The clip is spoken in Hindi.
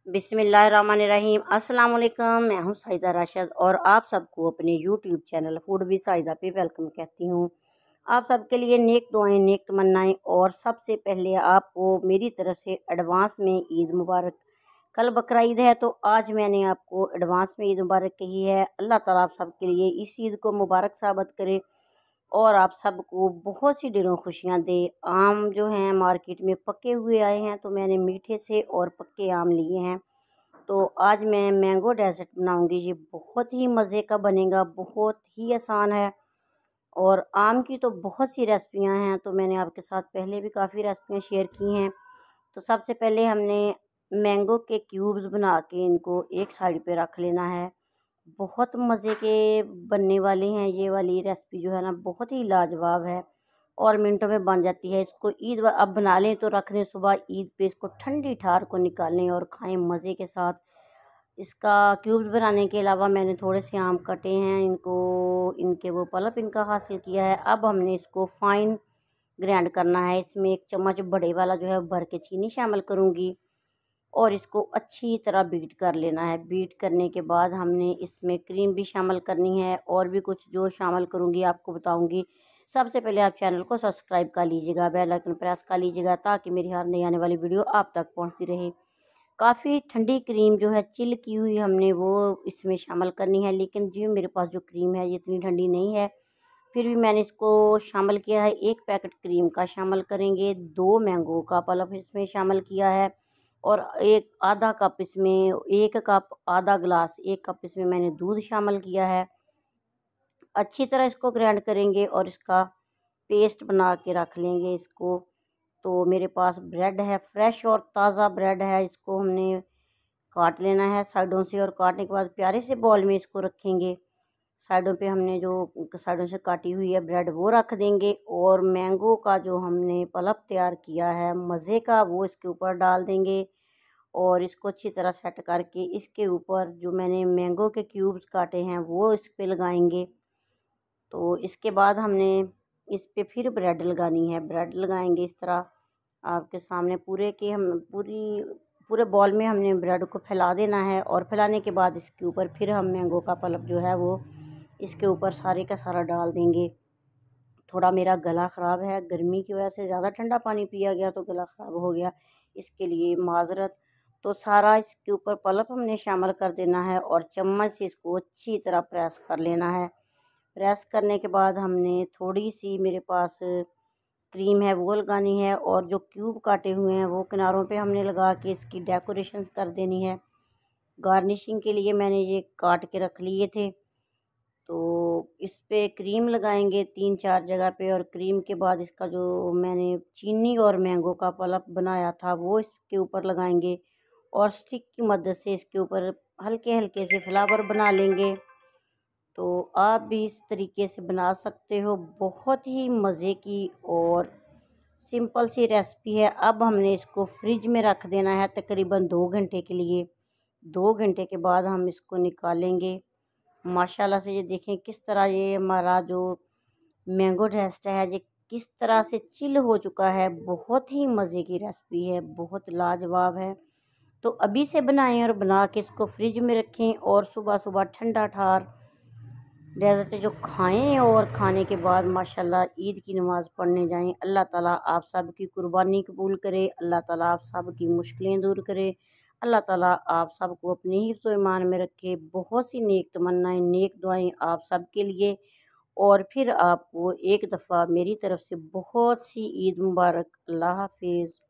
बिस्मिल्लाहिर्रहमानिर्रहीम। अस्सलाम वालेकुम। मैं हूँ साहिदा राशिद और आप सबको अपने YouTube channel food with Sahida पे वेलकम कहती हूँ। आप सबके लिए नेक दुआएं, नेक तमन्नाएं। और सबसे पहले आपको मेरी तरफ से एडवांस में ईद मुबारक। कल बकरा ईद है तो आज मैंने आपको एडवांस में ईद मुबारक कही है। अल्लाह ताला आप सबके लिए इस ईद को मुबारक साबित करे और आप सबको बहुत सी ढेरों खुशियाँ दे। आम जो हैं मार्केट में पके हुए आए हैं तो मैंने मीठे से और पक्के आम लिए हैं। तो आज मैं मैंगो डेजर्ट बनाऊंगी। ये बहुत ही मज़े का बनेगा, बहुत ही आसान है। और आम की तो बहुत सी रेसिपियां हैं, तो मैंने आपके साथ पहले भी काफ़ी रेसिपियां शेयर की हैं। तो सबसे पहले हमने मैंगो के क्यूब्स बना के इनको एक साइड पे रख लेना है। बहुत मज़े के बनने वाले हैं। ये वाली रेसिपी जो है ना बहुत ही लाजवाब है और मिनटों में बन जाती है। इसको ईद अब बना लें तो रख दें, सुबह ईद पे इसको ठंडी ठार को निकालें और खाएं मज़े के साथ। इसका क्यूब्स बनाने के अलावा मैंने थोड़े से आम कटे हैं, इनके वो पल्प इनका हासिल किया है। अब हमने इसको फाइन ग्राइंड करना है। इसमें एक चम्मच बड़े वाला जो है भर के चीनी शामिल करूँगी और इसको अच्छी तरह बीट कर लेना है। बीट करने के बाद हमने इसमें क्रीम भी शामिल करनी है और भी कुछ जो शामिल करूँगी आपको बताऊँगी। सबसे पहले आप चैनल को सब्सक्राइब कर लीजिएगा, बेल आइकन प्रेस कर लीजिएगा ताकि मेरी हर नई आने वाली वीडियो आप तक पहुँचती रहे। काफ़ी ठंडी क्रीम जो है चिल की हुई हमने वो इसमें शामिल करनी है, लेकिन जी मेरे पास जो क्रीम है ये इतनी ठंडी नहीं है, फिर भी मैंने इसको शामिल किया है। एक पैकेट क्रीम का शामिल करेंगे, 2 मैंगो का पल्प इसमें शामिल किया है और एक आधा कप इसमें 1 कप आधा गिलास 1 कप इसमें मैंने दूध शामिल किया है। अच्छी तरह इसको ग्राइंड करेंगे और इसका पेस्ट बना के रख लेंगे इसको। तो मेरे पास ब्रेड है, फ्रेश और ताज़ा ब्रेड है। इसको हमने काट लेना है साइडों से और काटने के बाद प्यारे से बॉल में इसको रखेंगे। साइडों पे हमने जो साइडों से काटी हुई है ब्रेड वो रख देंगे और मैंगो का जो हमने पल्प तैयार किया है मज़े का वो इसके ऊपर डाल देंगे और इसको अच्छी तरह सेट करके इसके ऊपर जो मैंने मैंगो के क्यूब्स काटे हैं वो इस पे लगाएंगे। तो इसके बाद हमने इस पे फिर ब्रेड लगानी है। ब्रेड लगाएंगे इस तरह आपके सामने पूरे बॉल में हमने ब्रेड को फैला देना है और फैलाने के बाद इसके ऊपर फिर हम मैंगो का पल्प जो है वो इसके ऊपर सारे का सारा डाल देंगे। थोड़ा मेरा गला ख़राब है, गर्मी की वजह से ज़्यादा ठंडा पानी पिया गया तो गला ख़राब हो गया, इसके लिए माज़रत। तो सारा इसके ऊपर पल्प हमने शामिल कर देना है और चम्मच से इसको अच्छी तरह प्रेस कर लेना है। प्रेस करने के बाद हमने थोड़ी सी मेरे पास क्रीम है वो लगानी है और जो क्यूब काटे हुए हैं वो किनारों पे हमने लगा के इसकी डेकोरेशन कर देनी है। गार्निशिंग के लिए मैंने ये काट के रख लिए थे। तो इस पे क्रीम लगाएंगे 3-4 जगह पे और क्रीम के बाद इसका जो मैंने चीनी और मैंगो का पल्प बनाया था वो इसके ऊपर लगाएंगे और स्टिक की मदद से इसके ऊपर हल्के हल्के से फ्लावर बना लेंगे। तो आप भी इस तरीके से बना सकते हो। बहुत ही मज़े की और सिंपल सी रेसिपी है। अब हमने इसको फ्रिज में रख देना है तकरीबन 2 घंटे के लिए। 2 घंटे के बाद हम इसको निकालेंगे। माशाल्लाह से ये देखें किस तरह ये हमारा जो मैंगो डेजर्ट है ये किस तरह से चिल हो चुका है। बहुत ही मज़े की रेसिपी है, बहुत लाजवाब है। तो अभी से बनाएं और बना के इसको फ्रिज में रखें और सुबह सुबह ठंडा ठार डेजर्ट जो खाएं और खाने के बाद माशाल्लाह ईद की नमाज़ पढ़ने जाएं। अल्लाह ताला आप सब की कुर्बानी कबूल करे, अल्लाह ताला आप सब की मुश्किलें दूर करे, अल्लाह ताला आप सबको अपने हिफ्ज़ व ईमान में रखे। बहुत सी नेक तमन्नाएं, नेक दुआएं आप सब के लिए। और फिर आपको एक दफ़ा मेरी तरफ़ से बहुत सी ईद मुबारक। अल्लाह हाफिज़।